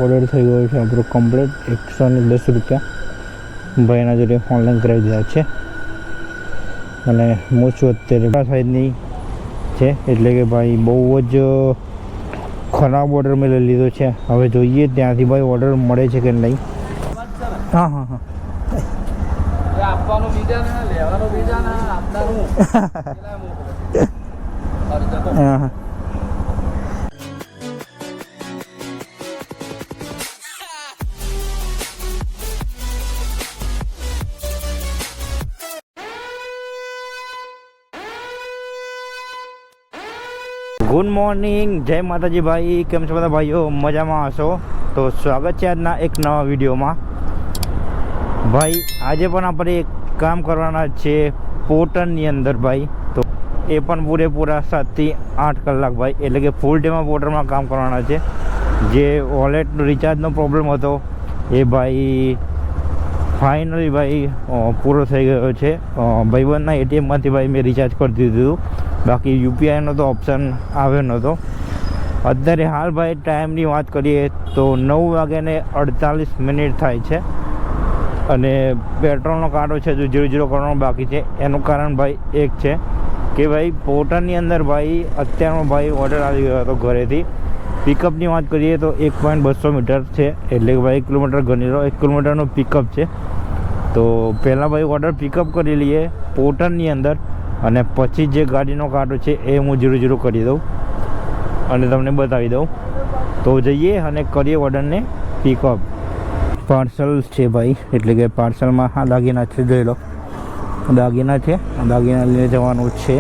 Order થઈ ગયો છે આપણો કમ્પ્લીટ 110 રૂપિયા ભાઈના જોડે ઓનલાઈન કરાવી દીધા છે અને હું છું અત્યારે સાઈડની છે એટલે કે ભાઈ બહુ જ ખરાબ ઓર્ડર મેં લઈ લીધો છે. હવે જોઈએ ત્યાંથી ભાઈ ઓર્ડર મળે છે કે નહીં. હા હા હા આપવાનું બીજા ને લેવાનું બીજા ને આપવાનું હા હા ગુડ મોર્નિંગ, જય માતાજી ભાઈ. કેમ છો બધા ભાઈઓ? મજામાં હશો? તો સ્વાગત છે આજના એક નવા વિડીયોમાં. ભાઈ આજે પણ આપણે એક કામ કરવાના છે પોર્ટરની અંદર ભાઈ. તો એ પણ પૂરેપૂરા 7 થી 8 કલાક ભાઈ, એટલે કે ફૂલ ડેમાં પોર્ટરમાં કામ કરવાના છે. જે વોલેટ રિચાર્જનો પ્રોબ્લેમ હતો એ ભાઈ ફાઇનલી ભાઈ પૂરો થઈ ગયો છે. ભાઈબંધના એટીએમમાંથી ભાઈ મેં રિચાર્જ કરી દીધું. બાકી યુપીઆઈનો તો ઓપ્શન આવ્યો નહોતો. અત્યારે હાલ ભાઈ ટાઈમની વાત કરીએ તો 9:48 થાય છે અને પેટ્રોલનો કાંટો છે જો 0 કરવાનો બાકી છે. એનું કારણ ભાઈ એક છે કે ભાઈ પોર્ટરની અંદર ભાઈ અત્યારનો ભાઈ ઓર્ડર આવી ગયો હતો ઘરેથી. પિકઅપની વાત કરીએ તો 1.200 મીટર છે, એટલે કે ભાઈ 1 કિલોમીટર ગણી લો, 1 કિલોમીટરનું પિકઅપ છે. તો પહેલાં ભાઈ ઓર્ડર પિકઅપ કરી લઈએ પોર્ટરની અંદર અને પછી જે ગાડીનો કાંટો છે એ હું 0 કરી દઉં અને તમને બતાવી દઉં. તો જઈએ અને કરીએ ઓર્ડરને પિકઅપ. પાર્સલ છે ભાઈ, એટલે કે પાર્સલમાં હા દાગીના છે, જોઈ લો દાગીના છે. દાગીના લઈને જવાનું છે.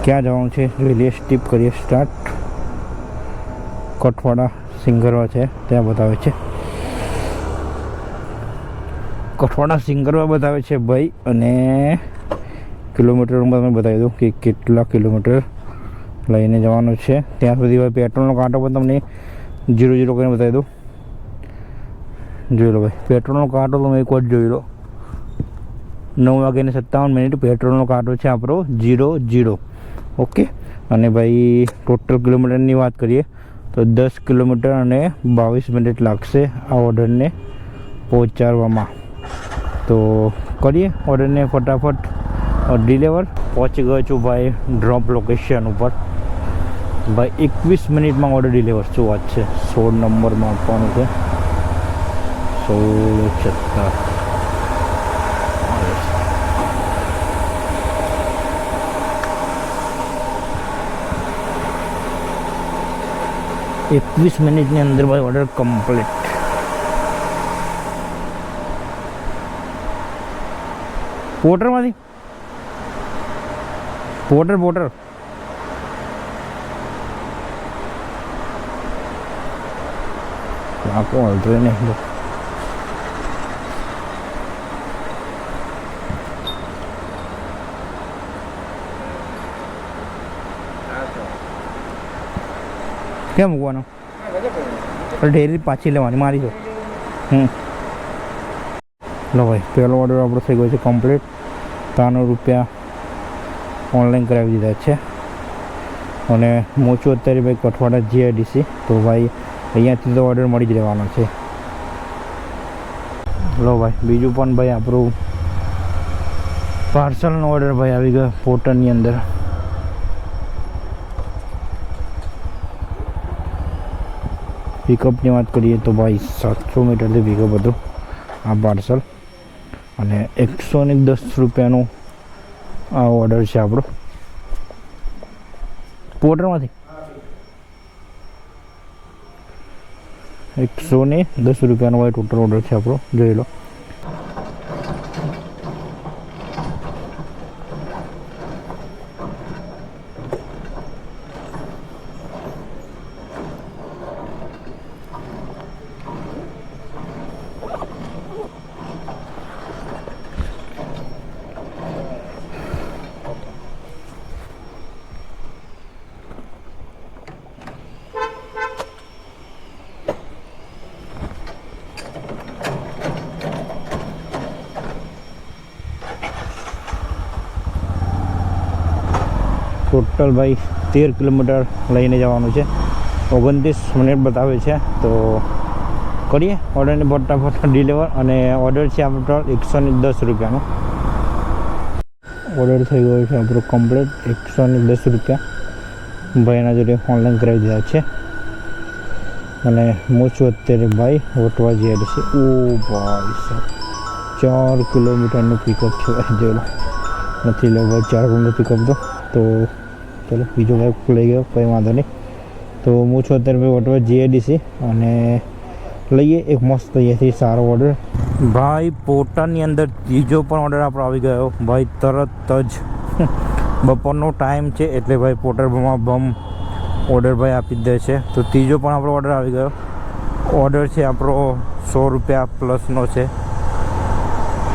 ક્યાં જવાનું છે જોઈ લઈએ. સ્ટીપ કરીએ સ્ટાર્ટ. કઠવાડા સિંગરવા છે ત્યાં બતાવે છે. કઠવાડા સિંગરવા બતાવે છે ભાઈ. અને કિલોમીટરમાં તમને બતાવી દઉં કે કેટલા કિલોમીટર લઈને જવાનું છે. ત્યાં સુધી ભાઈ પેટ્રોલનો કાંટો પણ તમને 0 કરીને બતાવી દઉં. જોઈ લો ભાઈ પેટ્રોલનો કાંટો તમે એક વાર જોઈ લો. 9:57 પેટ્રોલનો કાંટો છે આપણો 0. ઓકે. અને ભાઈ ટોટલ કિલોમીટરની વાત કરીએ તો 10 કિલોમીટર અને 22 મિનિટ લાગશે આ ઓર્ડરને પહોંચાડવામાં. તો કરીએ ઓર્ડરને ફટાફટ ડિલિવર. પહોંચી ગયો છું ભાઈ ડ્રોપ લોકેશન ઉપર. ભાઈ 21 મિનિટમાં ઓર્ડર ડિલિવર. શું વાત છે. 16 નંબરમાં આપવાનું છે. 16 21 મિનિટની અંદર ભાઈ ઓર્ડર કમ્પ્લીટ. પોર્ટરમાંથી પોર્ટર આપો હાલતો નહીં. ક્યાં મૂકવાનો? ઢેરી પાછી લેવાની મારી જો. લો ભાઈ પહેલો ઓર્ડર આપણો થઈ ગયો છે કમ્પ્લીટ. 93 રૂપિયા ઓનલાઈન કરાવી દીધા છે. અને હું છું અત્યારે ભાઈ કઠવાડા GIDC. તો ભાઈ અહીંયાથી તો ઓર્ડર મળી જ રહેવાનો છે. લો ભાઈ બીજું પણ ભાઈ આપણું પાર્સલનો ઓર્ડર ભાઈ આવી ગયો પોર્ટરની અંદર. પિકઅપની વાત કરીએ તો ભાઈ 700 મીટરથી પિકઅપ હતું આ પાર્સલ. અને 110 રૂપિયાનું આ ઓર્ડર છે આપણો પોર્ટરમાંથી. 110 રૂપિયાનો ભાઈ ટોટલ ઓર્ડર છે આપણો, જોઈ લો. ટોટલ ભાઈ 13 કિલોમીટર લઈને જવાનું છે. 29 મિનિટ બતાવે છે. તો કરીએ ઓર્ડરને ફટાફટ ડિલિવર. અને ઓર્ડર છે આપણો 110 રૂપિયાનો. ઓર્ડર થઈ ગયો છે આપણો કમ્પ્લીટ 110 રૂપિયા ભાઈના જોડે ઓનલાઈન કરાવી દીધા છે. અને હું છું અત્યારે ભાઈ વટવા જઈ રહી છે. ઓ ભાઈ સાહેબ 4 કિલોમીટરનું પિકઅપ છે. જોઈ લો નથી લો ભાઈ 4 કિલોમીટર પિકઅપ તો ચલો બીજો ભાઈ લઈ ગયો કંઈ વાંધો નહીં. તો હું છું અત્યારે ભાઈ વટવા જીઆઈડીસી અને લઈએ એક મસ્ત અહીંયાથી સારો ઓર્ડર. ભાઈ પોર્ટલની અંદર ત્રીજો પણ ઓર્ડર આપણો આવી ગયો ભાઈ તરત જ. બપોરનો ટાઈમ છે એટલે ભાઈ પોર્ટલમાં બમ ઓર્ડર ભાઈ આપી દે છે. તો ત્રીજો પણ આપણો ઓર્ડર આવી ગયો. ઓર્ડર છે આપણો 100 રૂપિયા પ્લસનો છે.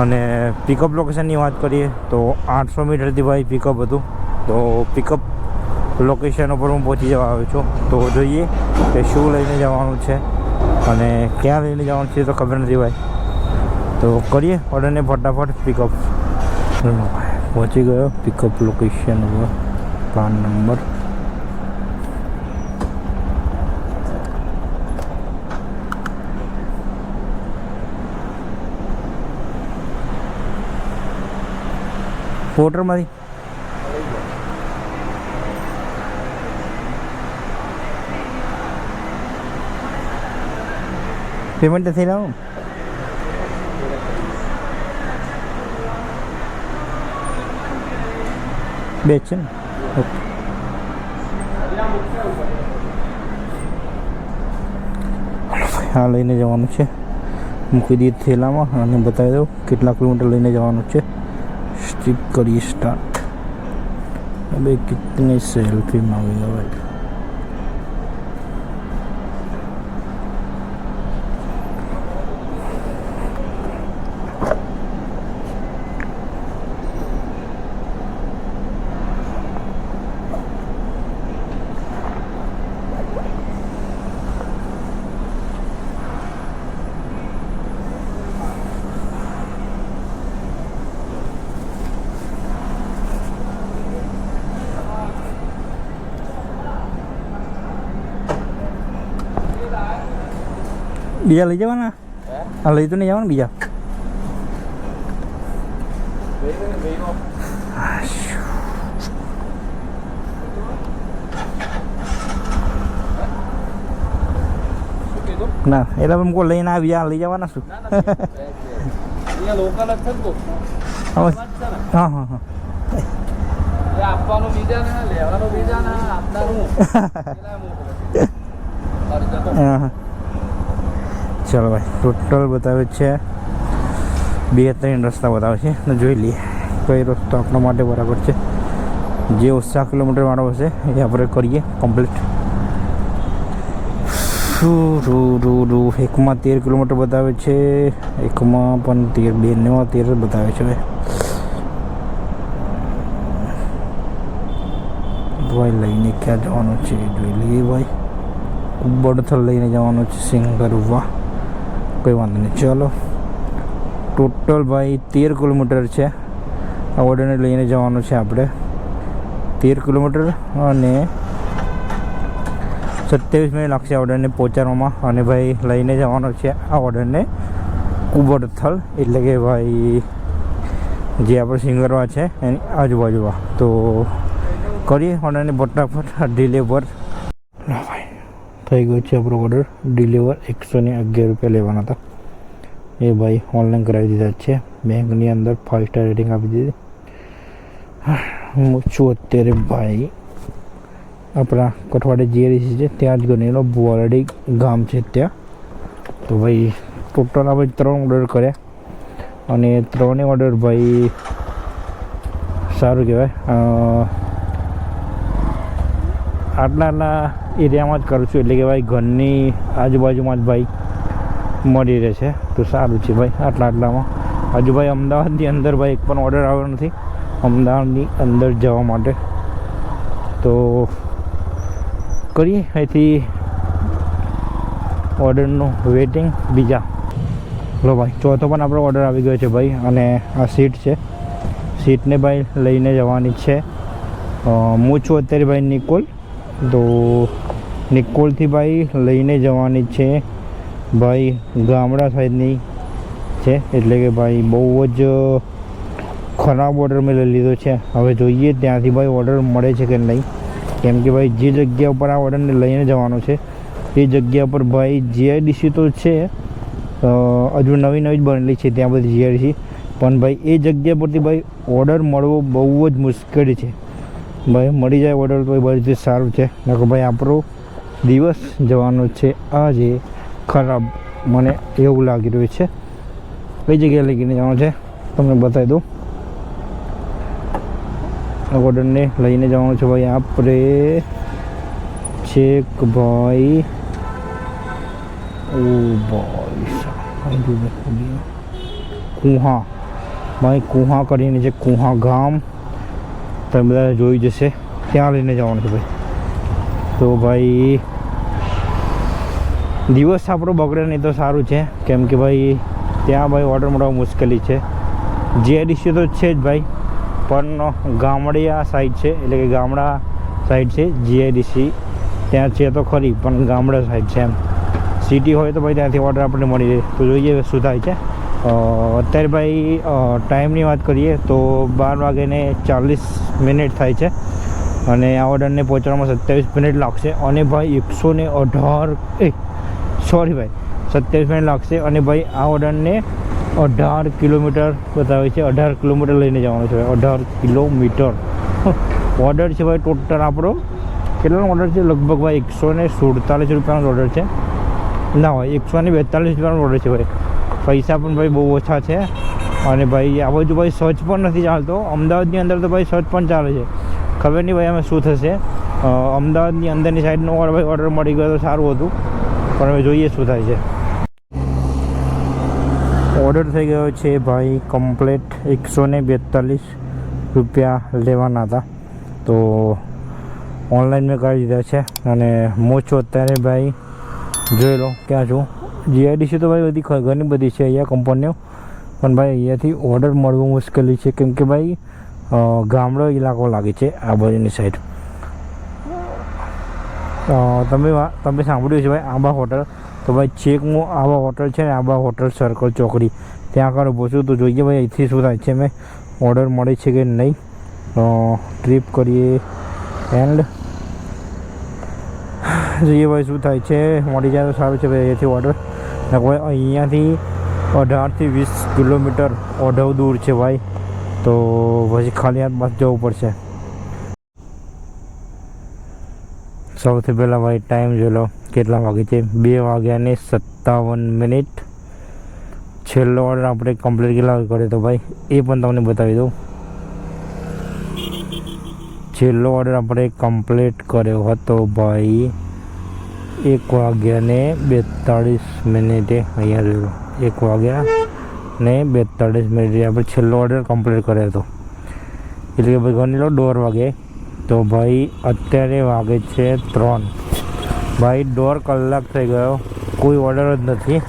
અને પિકઅપ લોકેશનની વાત કરીએ તો 800 મીટરથી ભાઈ પિકઅપ હતું. તો પિકઅપ લોકેશન ઉપર હું પહોંચી જવા આવ્યો છું. તો જોઈએ કે શું લઈને જવાનું છે અને ક્યાં લઈને જવાનું છે તો ખબર નથી ભાઈ. તો કરીએ ઓર્ડરને ફટાફટ પિકઅપ. પહોંચી ગયો પિકઅપ લોકેશન ઉપર. પ્લાન નંબર પોર્ટરમાંથી પેમેન્ટ થઈ રહ્યું. બે છે ને ઓકે. હા લઈને જવાનું છે. મૂકી દઈએ થેલામાં અને બતાવી દઉં કેટલા કિલોમીટર લઈને જવાનું છે. સ્ટીક કરીએ સ્ટાર્ટ. હવે કિતની સેલ્ફી માંગेगा भाई. બીજા લઈ જવાના? હા લઈ તો નહીં જવાના બીજા? ના એટલે એમ કોઈ લઈને આવ્યા લઈ જવાના શું? હા હા હા આપવાનું બીજા ને લેવાનું બીજા ને આપનારું. હા ચાલો ભાઈ ટોટલ બતાવે છે 2-3 રસ્તા બતાવે છે. જોઈ લઈએ કઈ રસ્તો આપણા માટે બરાબર છે. જે 7 કિલોમીટર વાળો હશે એ આપણે કરીએ કમ્પ્લીટ. એકમાં 13 કિલોમીટર બતાવે છે, એકમાં પણ 13, બેમાં 13 બતાવે છે. ભાઈ લઈને ક્યાં જવાનું છે જોઈ લઈએ ભાઈ. બડથલ લઈને જવાનું છે સિંગરવા. કોઈ વાંધો નહીં ચાલો. ટોટલ ભાઈ 13 કિલોમીટર છે. આ ઓર્ડરને લઈને જવાનું છે આપણે 13 કિલોમીટર અને 27 મિનિટ લાગશે ઓર્ડરને પહોંચાડવામાં. અને ભાઈ લઈને જવાનો છે આ ઓર્ડરને કુબડથલ એટલે કે ભાઈ જે આપણે સિંગરવા છે એની આજુબાજુમાં. તો કરીએ ઓર્ડરને ફટાફટ ડિલિવર. ભાઈ થઈ ગયો છે આપણો ઓર્ડર ડિલિવર. 111 રૂપિયા લેવાના હતા એ ભાઈ ઓનલાઈન કરાવી દીધા છે. બેંકની અંદર 5 સ્ટાર રેટિંગ આપી દીધી. હું છું અત્યારે ભાઈ આપણા કઠવાડે જીઆઈડીસી છે ત્યાં જ ગણેલો બોરડી ગામ છે ત્યાં. તો ભાઈ ટોટલ આપણે 3 ઓર્ડર કર્યા અને 3 ઓર્ડર ભાઈ સારું કહેવાય. આટલા એરિયામાં જ કરું છું એટલે કે ભાઈ ઘરની આજુબાજુમાં જ ભાઈ મળી રહે છે. તો સારું છે ભાઈ આટલામાં. હજુ ભાઈ અમદાવાદની અંદર ભાઈ એક પણ ઓર્ડર આવ્યો નથી અમદાવાદની અંદર જવા માટે. તો કરીએ અહીંથી ઓર્ડરનું વેઇટિંગ બીજા. લો ભાઈ ચોથો પણ આપણો ઓર્ડર આવી ગયો છે ભાઈ. અને આ સીટ છે, સીટને ભાઈ લઈને જવાની છે. હું છું અત્યારે ભાઈ નિકોલ. તો નિકોલથી ભાઈ લઈને જવાની છે ભાઈ ગામડા સાઈડની છે, એટલે કે ભાઈ બહુ જ ખરાબ ઓર્ડર મેં લઈ લીધો છે. હવે જોઈએ ત્યાંથી ભાઈ ઓર્ડર મળે છે કે નહીં, કેમ કે ભાઈ જે જગ્યા ઉપર આ ઓર્ડરને લઈને જવાનો છે એ જગ્યા પર ભાઈ જીઆઈડીસી તો છે, હજુ નવી જ બનેલી છે ત્યાં બધી જીઆઈડીસી, પણ ભાઈ એ જગ્યા પરથી ભાઈ ઓર્ડર મળવો બહુ જ મુશ્કેલ છે. ભાઈ મળી જાય ઓર્ડર તો એ બધી સારું છે, નકર ભાઈ આપણો દિવસ જવાનો છે આજે ખરાબ, મને એવું લાગી રહ્યું છે. કઈ જગ્યાએ લઈને જવાનું છે તમને બતાવી દઉં. ઓર્ડરને લઈને જવાનું છે ભાઈ આપણે છેક ભાઈ, ઓ ભાઈ કુહા, ભાઈ કુહા કરીને છે, કુહા ગામ તમે બધા જોઈ જશે, ત્યાં લઈને જવાનું છે ભાઈ. તો ભાઈ દિવસ આપણો બગડે નહીં તો સારું છે, કેમ કે ભાઈ ત્યાં ભાઈ ઓર્ડર મળવા મુશ્કેલી છે. જીઆઈડીસી તો છે જ ભાઈ, પણ ગામડિયા સાઈડ છે, એટલે કે ગામડા સાઈડ છે જીઆઈડીસી, ત્યાં છે તો ખરી પણ ગામડા સાઈડ છે. એમ સિટી હોય તો ભાઈ ત્યાંથી ઓર્ડર આપણને મળી જાય. તો જોઈએ શું થાય છે. અત્યારે ભાઈ ટાઈમની વાત કરીએ તો 12:40 થાય છે અને આ ઓર્ડરને પહોંચવામાં 27 મિનિટ લાગશે. અને ભાઈ 118 સોરી ભાઈ 27 મિનિટ લાગશે. અને ભાઈ આ ઓર્ડરને 18 કિલોમીટર બતાવે છે, 18 કિલોમીટર લઈને જવાનું છે. 18 કિલોમીટર ઓર્ડર છે ભાઈ. ટોટલ આપણો કેટલાનો ઓર્ડર છે? લગભગ ભાઈ 147 રૂપિયાનો ઓર્ડર છે. ના ભાઈ 142 રૂપિયાનો ઓર્ડર છે ભાઈ. પૈસા પણ ભાઈ બહુ ઓછા છે. અને ભાઈ આ બાજુ ભાઈ સર્ચ પણ નથી ચાલતો. અમદાવાદની અંદર તો ભાઈ સર્ચ પણ ચાલે છે. ખબર નહીં ભાઈ અમે શું થશે. અમદાવાદની અંદરની સાઈડનો ભાઈ ઓર્ડર મળી ગયો તો સારું હતું, પણ હવે જોઈએ શું થાય છે. ઓર્ડર થઈ ગયો છે ભાઈ કમ્પ્લેટ. 142 રૂપિયા લેવાના હતા તો ઓનલાઈન મેં કરી દીધા છે. અને હું છું અત્યારે ભાઈ, જોઈ લો ક્યાં છું. જીઆઈડીસી તો ભાઈ બધી ઘણી બધી છે અહીંયા કંપનીઓ, પણ ભાઈ અહીંયાથી ઓર્ડર મળવું મુશ્કેલી છે, કેમ કે ભાઈ ગામડો ઇલાકો લાગે છે આ બાજુની સાઈડ. તમે સાંભળ્યું છે ભાઈ આંબા હોટલ, તો ભાઈ છેક હું આંબા હોટલ છે ને, આંબા હોટલ સર્કલ ચોકડી ત્યાં આગળ ઊભો છું. તો જોઈએ ભાઈ અહીંથી શું થાય છે, મેં ઓર્ડર મળે છે કે નહીં. ટ્રીપ કરીએ એન્ડ જોઈએ ભાઈ શું થાય છે. મળી જાય તો સારું છે ભાઈ અહીંયાથી ઓર્ડર. ભાઈ અહીંયાથી 18 થી 20 કિલોમીટર ઓઢવ દૂર છે ભાઈ, તો પછી ખાલી હાથ બસ જવું પડશે. સૌથી પહેલાં ભાઈ ટાઈમ જોઈ લો કેટલા વાગે છે. 2:57. છેલ્લો ઓર્ડર આપણે કમ્પ્લીટ કેટલા વાગે કર્યો તો ભાઈ એ પણ તમને બતાવી દઉં. છેલ્લો ઓર્ડર આપણે કમ્પ્લીટ કર્યો હતો ભાઈ 1:42. અહીંયા જોયો 1:42 આપણે છેલ્લો ઓર્ડર કમ્પ્લીટ કર્યો હતો, એટલે કે ભાઈ ગણી લો 1:30 વાગે. તો ભાઈ અત્યારે વાગે છે 3. ભાઈ 1.5 કલાક થઈ ગયો, કોઈ ઓર્ડર જ નથી.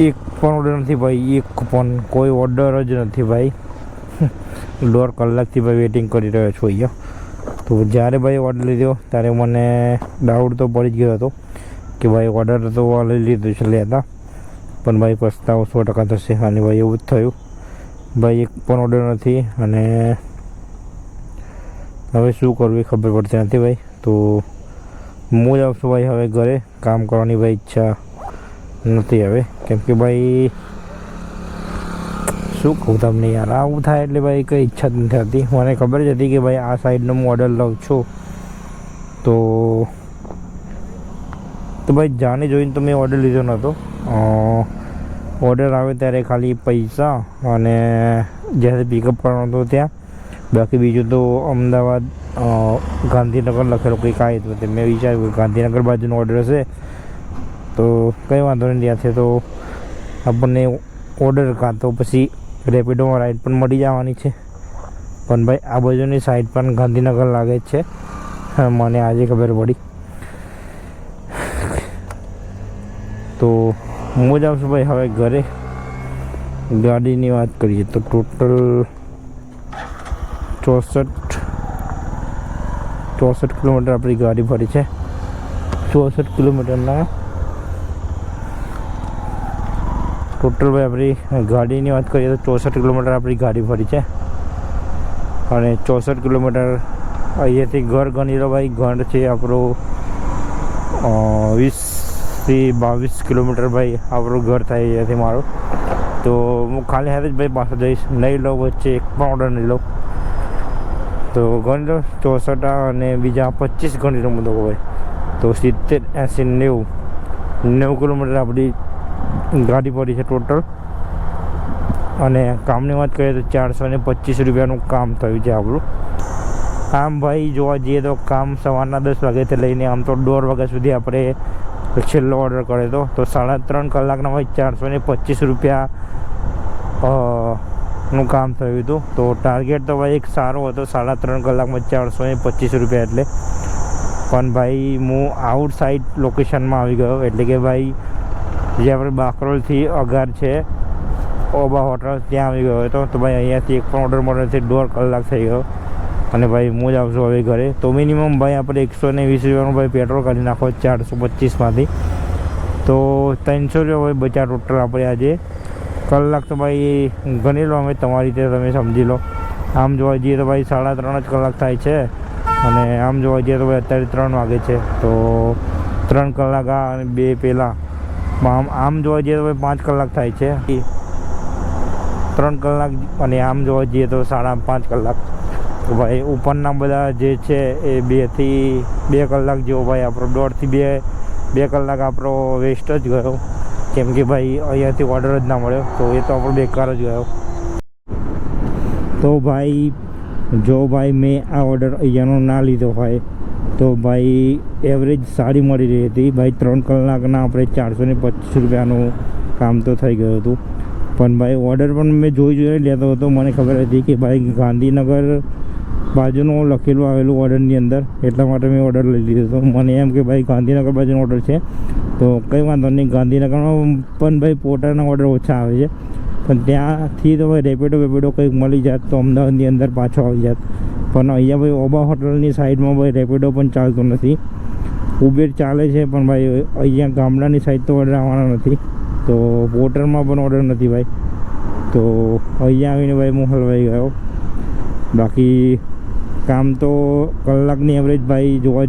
એક પણ ઓર્ડર નથી ભાઈ, એક પણ કોઈ ઓર્ડર જ નથી ભાઈ. 1.5 કલાકથી ભાઈ વેઇટિંગ કરી રહ્યો છું અહીંયા. તો જ્યારે ભાઈ ઓર્ડર લીધો ત્યારે મને ડાઉટ તો પડી જ ગયો હતો કે ભાઈ ઓર્ડર તો લઈ લીધું છે લેતા, પણ ભાઈ પસ્તાવો 100% થશે. અને ભાઈ એવું જ થયું ભાઈ, એક પણ ઓર્ડર નથી. અને હવે શું કરવું એ ખબર પડતી નથી ભાઈ. તો હું જ આવશું ભાઈ હવે ઘરે. કામ કરવાની ભાઈ ઈચ્છા નથી હવે, કેમ કે ભાઈ શું કહું તમને યાર, આવું થાય એટલે ભાઈ કંઈ ઈચ્છા જ નથી થતી. મને ખબર જ હતી કે ભાઈ આ સાઈડનો હું ઓર્ડર લઉં છું, તો ભાઈ જાણી જોઈને તો મેં ઓર્ડર લીધો નહોતો. ઓર્ડર આવે ત્યારે ખાલી પૈસા અને જ્યારે પિકઅપ કરવાનો હતો ત્યાં, બાકી બીજું તો અમદાવાદ ગાંધીનગર લખેલું કંઈક આવ્યું હતું. તે મેં વિચાર્યું કે ગાંધીનગર બાજુનો ઓર્ડર હશે તો કંઈ વાંધો નહીં, ત્યાંથી તો આપણને ઓર્ડર કાં તો પછી રેપિડોમાં રાઈડ પણ મળી જવાની છે. પણ ભાઈ આ બાજુની સાઈડ પણ ગાંધીનગર લાગે છે, મને આજે ખબર પડી. તો હું જ આવશું ભાઈ હવે ઘરે. ગાડીની વાત કરીએ તો ટોટલ 64 કિલોમીટર આપણી ગાડી ફરી છે. 64 કિલોમીટરના ટોટલ ભાઈ આપણી ગાડીની વાત કરીએ તો 64 કિલોમીટર આપણી ગાડી ફરી છે. અને 64 કિલોમીટર અહીંયાથી ઘર ગણી લો ભાઈ. ઘર છે આપણું 20 થી 22 કિલોમીટર ભાઈ આપણું ઘર થાય અહીંયાથી મારું. તો હું ખાલી હાથે જ ભાઈ પાછો જઈશ. નહીં લો વચ્ચે એક પણ ઓર્ડર નહીં લો. તો ગણી લો 64 અને બીજા 25 ગણી લો મુદ્દો ભાઈ. તો 70, 80, 90 કિલોમીટર આપણી ગાડી પડી છે ટોટલ. અને કામની વાત કરીએ તો 425 રૂપિયાનું કામ થયું છે આપણું. આમ ભાઈ જોવા જઈએ તો કામ સવારના 10 વાગ્યાથી લઈને આમ તો 1:30 વાગ્યા સુધી આપણે છેલ્લો ઓર્ડર કર્યો હતો. તો 3.5 કલાકના ભાઈ 425 રૂપિયા નું કામ થયું હતું. તો ટાર્ગેટ તો ભાઈ એક સારો હતો, 3.5 કલાકમાં 425 રૂપિયા એટલે. પણ ભાઈ હું આઉટ સાઈડ લોકેશનમાં આવી ગયો. એટલે કે ભાઈ જે આપણે બાકરોલથી અગાર છે ઓબા હોટલ ત્યાં આવી ગયો હતો. તો ભાઈ અહીંયાથી એક પણ ઓર્ડર મળવાથી 1.5 કલાક થઈ ગયો. અને ભાઈ હું જ આવશું હવે ઘરે. તો મિનિમમ ભાઈ આપણે 120 રૂપિયાનું ભાઈ પેટ્રોલ કાઢી નાખો 425માંથી. તો 300 રૂપિયા ભાઈ બચ્યા ટોટલ આપણે આજે. કલાક તો ભાઈ ગણી લો અમે તમારી રીતે તમે સમજી લો. આમ જોવા જઈએ તો ભાઈ 3.5 જ કલાક થાય છે. અને આમ જોવા જઈએ તો ભાઈ અત્યારે 3 વાગે છે. તો 3 કલાક આ અને 2 પહેલાં આમ જોવા જઈએ તો ભાઈ 5 કલાક થાય છે. 3 કલાક અને આમ જોવા જઈએ તો 5.5 કલાક. તો ભાઈ ઉપરના બધા જે છે એ 2 થી 2 કલાક જેવો ભાઈ આપણો 1.5 થી 2 કલાક આપણો વેસ્ટ જ ગયો. કેમ કે ભાઈ અહીંયાથી ઓર્ડર જ ના મળ્યો. તો એ તો આપણો બેકાર જ ગયો. તો ભાઈ જો ભાઈ મેં આ ઓર્ડર અહીંયાનો ના લીધો હોય તો ભાઈ એવરેજ સારી મળી રહી હતી. ભાઈ 3 કલાકના આપણે 425 રૂપિયાનું કામ તો થઈ ગયું હતું. પણ ભાઈ ઓર્ડર પણ મેં જોઈ લેતો હતો. મને ખબર હતી કે ભાઈ ગાંધીનગર બાજુનું લખેલું આવેલું ઓર્ડરની અંદર. એટલા માટે મેં ઓર્ડર લઈ લીધો હતો. મને એમ કે ભાઈ ગાંધીનગર બાજુનો ઓર્ડર છે તો કંઈ વાંધો નહીં. ગાંધીનગરમાં પણ ભાઈ પોતાના ઓર્ડર ઓછા આવે છે. પણ ત્યાંથી તો ભાઈ રેપિડો કંઈક મળી જાત તો અમદાવાદની અંદર પાછો આવી જાત. પણ અહીંયા ભાઈ ઓબા હોટલની સાઈડમાં ભાઈ રેપિડો પણ ચાલતું નથી. ઉબેર ચાલે છે પણ ભાઈ અહીંયા ગામડાની સાઈડ તો ઓર્ડર આવવાના નથી. તો પોર્ટરમાં પણ ઓર્ડર નથી ભાઈ. તો અહીંયા આવીને ભાઈ હું હલવાઈ ગયો. બાકી કામ તો કલાકની એવરેજ ભાઈ જોવા